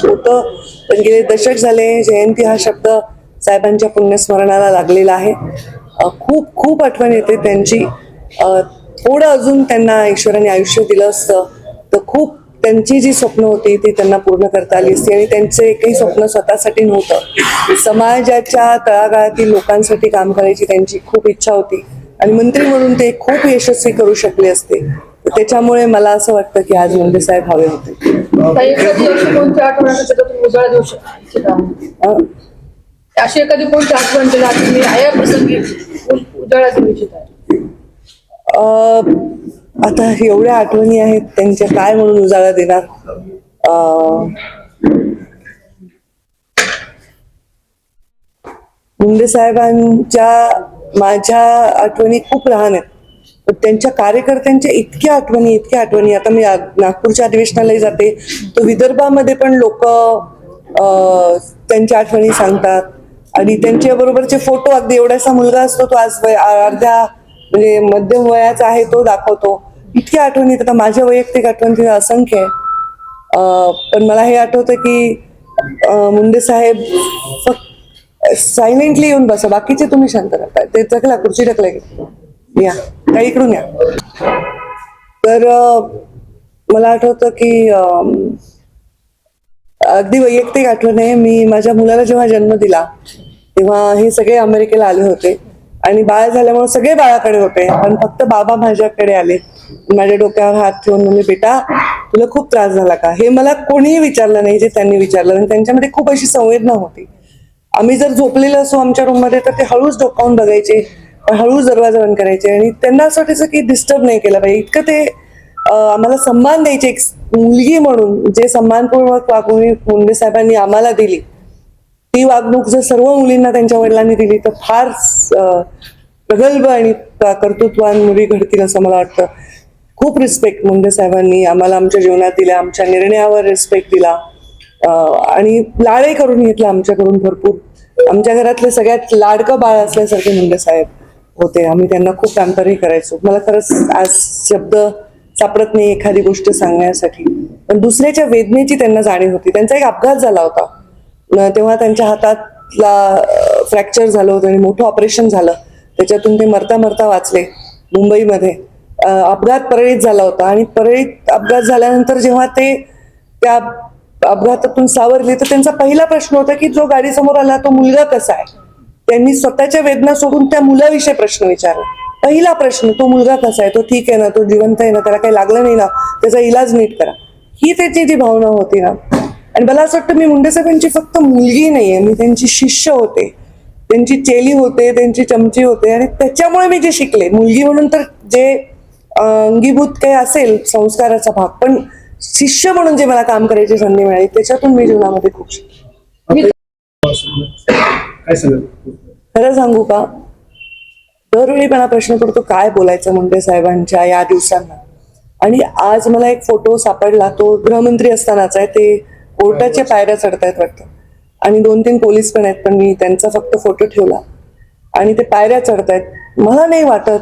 होतं, पण गेले दशक झाले जयंती हा शब्द साहेबांच्या पुण्यस्मरणाला लागलेला आहे. खूप खूप आठवण येते त्यांची. थोडं अजून त्यांना ईश्वराने आयुष्य दिलं असतं तर खूप त्यांची जी स्वप्न होती ती त्यांना पूर्ण करता आली असती. आणि त्यांचे एकही स्वप्न स्वतःसाठी नव्हतं, समाजाच्या तळागाळातील लोकांसाठी काम करायची त्यांची खूप इच्छा होती आणि मंत्री म्हणून ते खूप यशस्वी करू शकले असते. त्याच्यामुळे मला असं वाटतं की आज मुंडे साहेब हवे होते. अशी एखादी कोणती आठवण केला तुम्ही या प्रसंगी उजाळा देऊ इच्छिता? आता एवढ्या आठवणी आहेत त्यांच्या, काय म्हणून उजाळा देणार. मुंडे साहेबांच्या माझ्या आठवणी खूप लहान आहेत, पण त्यांच्या कार्यकर्त्यांच्या इतक्या आठवणी. आता मी नागपूरच्या अधिवेशनालाही जाते, तो विदर्भामध्ये पण लोक त्यांच्या आठवणी सांगतात आणि त्यांच्या बरोबरचे फोटो, अगदी एवढासा मुलगा असतो तो आज अर्ध्या म्हणजे मध्यम वयाचा आहे तो दाखवतो. इतक्या आठवणी. आता माझ्या वैयक्तिक आठवणी असंख्य आहे. पण मला हे आठवतं की मुंडे साहेब सायलेंटली येऊन बसा, बाकीचे तुम्ही शांत राहता. ते चकला खुर्ची ढकला, या काही इकडून या. तर मला आठवतं की अगदी वैयक्तिक आठवण आहे. मी माझ्या मुलाला जेव्हा जन्म दिला तेव्हा हे सगळे अमेरिकेला आले होते आणि बाळ झाल्यामुळे सगळे बाळाकडे होते, पण फक्त बाबा माझ्याकडे आले. माझ्या डोक्यावर हात ठेवून म्हणजे, बेटा तुला खूप त्रास झाला का, हे मला कोणीही विचारलं नाही जे त्यांनी विचारलं. आणि त्यांच्यामध्ये खूप अशी संवेदना होती. आम्ही जर झोपलेलो असो आमच्या रूममध्ये तर ते हळूच डोकावून बघायचे, हळूच दरवाजा बंद करायचे आणि त्यांना असं वाटायचं की डिस्टर्ब नाही केलं पाहिजे. इतकं ते आम्हाला सन्मान द्यायचे. एक मुलगी म्हणून जे सन्मानपूर्वक वागणूक मुंडे साहेबांनी आम्हाला दिली, ती वागणूक जर सर्व मुलींना त्यांच्या वडिलांनी दिली तर फार प्रगल्भ आणि कर्तृत्वान मुली घडतील असं मला वाटतं. खूप रिस्पेक्ट मुंडे साहेबांनी आम्हाला आमच्या जीवनात दिला, आमच्या निर्णयावर रिस्पेक्ट दिला आणि लाडही करून घेतला आमच्याकडून भरपूर. आमच्या घरातले सगळ्यात लाडकं बाळ असल्यासारखे मुंडे साहेब होते. आम्ही त्यांना खूप पॅम्परही करायचो. मला खरंच आज शब्द सापडत नाही एखादी गोष्ट सांगण्यासाठी, पण दुसऱ्याच्या वेदनेची त्यांना जाणीव होती. त्यांचा एक अपघात झाला होता, तेव्हा त्यांच्या हातातला फ्रॅक्चर झालं होतं आणि मोठं ऑपरेशन झालं. त्याच्यातून ते मरता मरता वाचले मुंबईमध्ये. अपघात परळीत झाला होता आणि परळीत अपघात झाल्यानंतर जेव्हा ते त्या अपघातातून सावरले तर त्यांचा पहिला प्रश्न होता की जो गाडी समोर आला तो मुलगा कसा आहे. त्यांनी स्वतःच्या वेदना सोडून त्या मुलाविषयी प्रश्न विचारला. पहिला प्रश्न, तो मुलगा कसा आहे, तो ठीक आहे ना, तो जिवंत आहे ना, त्याला काही लागलं नाही ना, त्याचा इलाज नीट करा. ही त्याची जी भावना होती ना. आणि मला असं वाटतं मी मुंडे साहेबांची फक्त मुलगी नाहीये, मी त्यांची शिष्य होते, त्यांची चेली होते, त्यांची चमची होते. आणि त्याच्यामुळे मी जे शिकले, मुलगी म्हणून तर जे अंगीभूत काही असेल संस्काराचा भाग, पण शिष्य म्हणून जे मला काम करायची संधी मिळाली त्याच्यातून मी जीवनामध्ये खूप शिकले. खरं सांगू का, दरवेळी मला प्रश्न पडतो काय बोलायचं मुंडे साहेबांच्या या दिवसांना. आणि आज मला एक फोटो सापडला, तो गृहमंत्री असतानाचा आहे. ते कोर्टाच्या पायऱ्या चढतायत वाटतं आणि 2-3 पोलीस पण आहेत, पण मी त्यांचा फक्त फोटो ठेवला आणि ते पायऱ्या चढतायत. मला नाही वाटत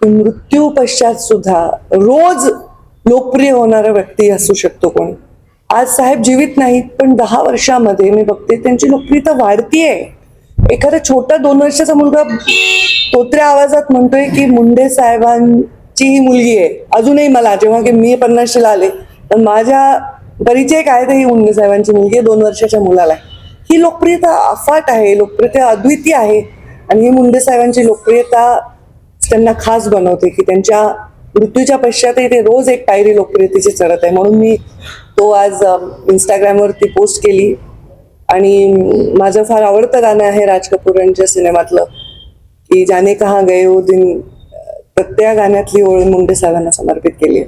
की मृत्यू पश्चात सुद्धा रोज लोकप्रिय होणारा व्यक्ती असू शकतो कोणी. आज साहेब जीवित नाहीत, पण 10 वर्षामध्ये मी बघते त्यांची लोकप्रियता वाढतीये. एखादा छोटा 2 वर्षाचा मुलगा तोत्र्या आवाजात म्हणतोय की मुंडे साहेबांची ही मुलगी आहे. अजूनही मला, जेव्हा की मी 50ला आले, पण माझ्या परिचय काय ते ही मुंडे साहेबांची मुलगी आहे 2 वर्षाच्या मुलाला. ही लोकप्रियता अफाट आहे, लोकप्रियता अद्वितीय आहे. आणि ही मुंडे साहेबांची लोकप्रियता त्यांना खास बनवते की त्यांच्या मृत्यूच्या पश्चातही ते रोज एक पायरी लोकप्रियतेची चढत आहे. म्हणून मी तो आज इंस्टाग्रामवरती पोस्ट केली. आणि माझं फार आवडतं गाणं आहे राज कपूर यांच्या सिनेमातलं की जाने कहा गए वो दिन, तर त्या गाण्यातली ओळ मुंडे साहेबांना समर्पित केली आहे.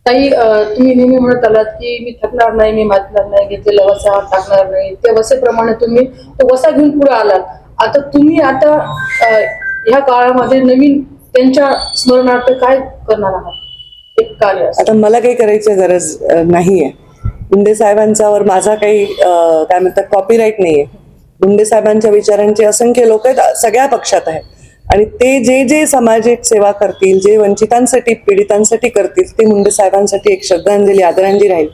ताई, तुम्ही नेहमी म्हणत आलात की मी थकणार नाही, मी मातणार नाही, घेतलेला वसा टाकणार नाही. त्या वसेप्रमाणे तुम्ही तो वसा घेऊन पुढे आलात. आता तुम्ही आता ह्या काळामध्ये नवीन त्यांच्या स्मरणार्थ काय करणार आहात एक कार्य? आता मला काही करायची गरज नाहीये. मुंडे साहेबांच्यावर माझा काही काय म्हणतात कॉपीराईट नाहीये. मुंडे साहेबांच्या विचारांचे असंख्य लोक आहेत, सगळ्या पक्षात आहेत आणि ते जे जे सामाजिक सेवा करतील, जे वंचितांसाठी पीडितांसाठी करतील, ती मुंडे साहेबांसाठी एक श्रद्धांजली आदरांजली राहील.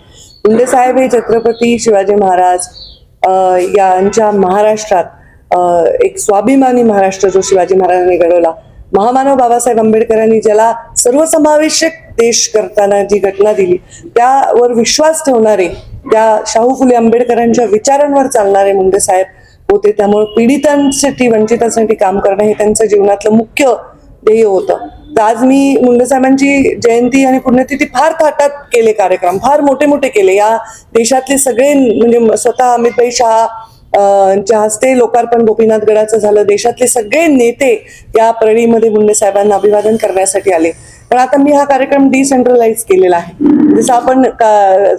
मुंडे साहेब हे छत्रपती शिवाजी महाराज यांच्या महाराष्ट्रात एक स्वाभिमानी महाराष्ट्र जो शिवाजी महाराजांनी घडवला, महामानव बाबासाहेब आंबेडकरांनी ज्याला सर्वसमावेशक देश करताना जी घटना दिली, त्यावर विश्वास ठेवणारे, त्या शाहू फुले आंबेडकरांच्या विचारांवर चालणारे मुंडे साहेब होते. त्यामुळे पीडितांसाठी, वंचितांसाठी काम करणं हे त्यांचं जीवनातलं मुख्य ध्येय होतं. तर आज मी मुंडे साहेबांची जयंती आणि पुण्यतिथी फार थाटात केले, कार्यक्रम फार मोठे मोठे केले. या देशातले सगळे, म्हणजे स्वतः अमितभाई शहा च्या हस्ते लोकार्पण गोपीनाथ गडाचं झालं. देशातले सगळे नेते या परळीमध्ये मुंडे साहेबांना अभिवादन करण्यासाठी आले. पण आता मी हा कार्यक्रम डिसेंट्रलाइज केलेला आहे. जसं आपण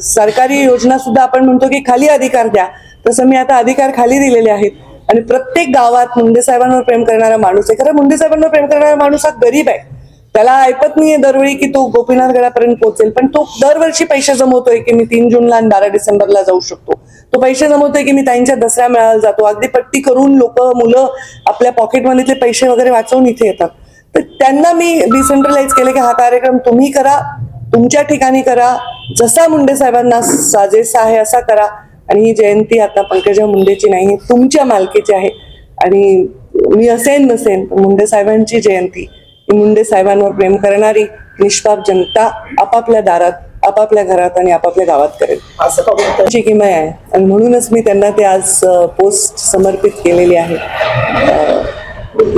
सरकारी योजना सुद्धा आपण म्हणतो की खाली अधिकार द्या, तसं मी आता अधिकार खाली दिलेले आहेत. आणि प्रत्येक गावात मुंडे साहेबांवर प्रेम करणारा माणूस आहे. खरं मुंडे साहेबांवर प्रेम करणारा माणूस हा गरीब आहे. त्याला ऐपत नाहीये दरवेळी की तो गोपीनाथ गडापर्यंत पोहोचेल, पण तो दरवर्षी पैसे जमवतोय की मी 3 जूनला आणि 12 डिसेंबरला जाऊ शकतो. तो पैसे जमवतोय की मी ताईंच्या दसऱ्या मेळाव्याला जातो. अगदी पट्टी करून मुलं आपल्या पॉकेटमधले पैसे वगैरे वाचवून इथे येतात. तर त्यांना मी डिसेंट्रलाइज केले की हा कार्यक्रम तुम्ही करा, तुमच्या ठिकाणी करा, जसा मुंडे साहेबांना साजेसा आहे असा करा. आणि ही जयंती आता पंकजा मुंडेची नाही, तुमच्या मालकीची आहे. आणि मी असेन नसेन, मुंडे साहेबांची जयंती ही मुंडे साहेबांवर प्रेम करणारी निष्पाप जनता आपापल्या दारात, आपापल्या घरात आणि आपापल्या गावात करेल अशी किमया आहे. आणि म्हणूनच मी त्यांना ते आज पोस्ट समर्पित केलेली आहे.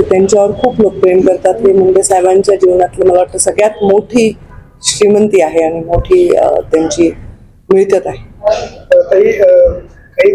त्यांच्यावर खूप लोक प्रेम करतात. हे मुंडे साहेबांच्या जीवनातलं मला वाटतं सगळ्यात मोठी श्रीमंती आहे आणि मोठी त्यांची मिळकत आहे. काही